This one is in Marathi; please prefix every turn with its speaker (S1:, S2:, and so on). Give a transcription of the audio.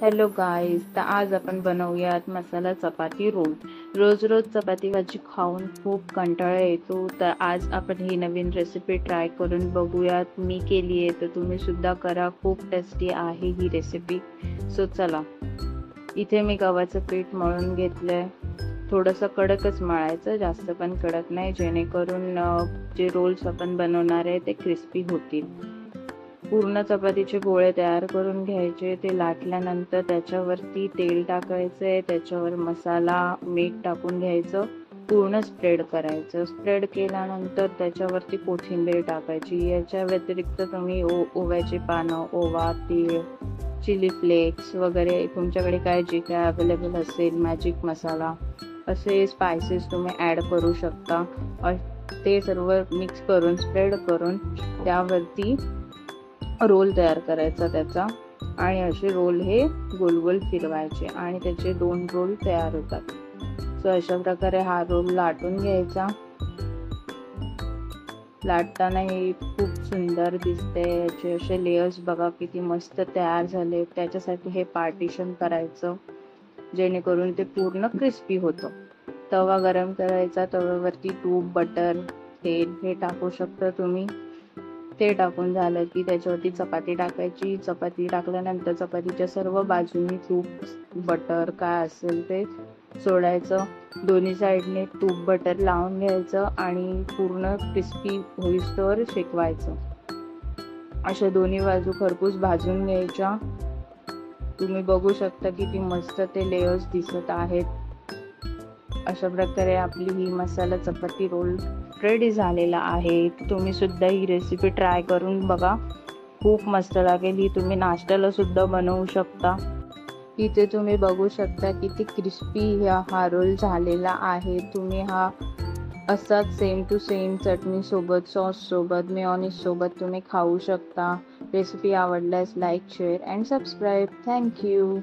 S1: हॅलो गाईज, तर आज आपण बनवूयात मसाला चपाती रोल. रोज रोज चपाती भाजी खाऊन खूप कंटाळा येतो, तर आज आपण ही नवीन रेसिपी ट्राय करून बघूयात. मी केली आहे तर तुम्ही सुद्धा करा, खूप टेस्टी आहे ही रेसिपी. सो चला, इथे मी गव्हाचं पीठ मळून घेतलंय. थोडंसं कडकच मळायचं, जास्त पण कडक नाही, जेणेकरून जे रोल्स आपण बनवणार आहे ते क्रिस्पी होतील. पूर्ण चपातीचे गोळे तयार करून घ्यायचे. ते लाटल्यानंतर त्याच्यावरती तेल टाकायचंय, त्याच्यावर मसाला मीठ टाकून घ्यायचं, पूर्ण स्प्रेड करायचं. स्प्रेड केल्यानंतर त्याच्यावरती कोथिंबीर टाकायची. याच्या व्यतिरिक्त तुम्ही ओव्याची पानं, ओवा, तीळ, चिली फ्लेक्स वगैरे तुमच्याकडे काय जे काय अवेलेबल असेल, मॅजिक मसाला, असे स्पायसेस तुम्ही ॲड करू शकता. ते सर्व मिक्स करून स्प्रेड करून त्यावरती रोल तयार करायचा त्याचा, आणि असे रोल हे गोल गोल फिरवायचे आणि त्याचे 2 रोल तयार होतात. सो अशा प्रकारे हा रोल लाटून घ्यायचा. लाटताना हे खूप सुंदर दिसते. याचे असे लेयर्स बघा किती मस्त तयार झाले. त्याच्यासाठी हे पार्टिशन करायचं, जेणेकरून ते पूर्ण क्रिस्पी होतं. तवा गरम करायचा, तव्यावरती तूप, बटर, तेल हे टाकू शकता तुम्ही. ते टाकून झालं की त्याच्यावरती चपाती टाकायची. चपाती टाकल्यानंतर चपातीच्या सर्व बाजूनी तूप, बटर काय असेल ते सोडायचं. दोन्ही साईडने तूप बटर लावून घ्यायचं आणि पूर्ण क्रिस्पी होईस्तोवर शेकवायचं. अशा दोन्ही बाजू खरपूस भाजून घ्यायच्या. तुम्ही बघू शकता किती मस्त ते लेयर्स दिसत आहेत. अशा प्रकारे आपली ही मसाला चपाती रोल रेडी झालेला आहे. तुम्ही सुद्धा ही रेसिपी ट्राय करून बघा, खूप मस्त लागेल. ही तुम्ही नाश्त्याला सुद्धा बनवू शकता. इथे तुम्ही बघू शकता किती क्रिस्पी हा रोल झालेला आहे. तुम्ही हा असाच सेम टू सेम चटणी सोबत, सॉस सोबत, मेयोनीज सोबत तुम्ही खाऊ शकता. रेसिपी आवडल्यास like, share and subscribe. Thank you.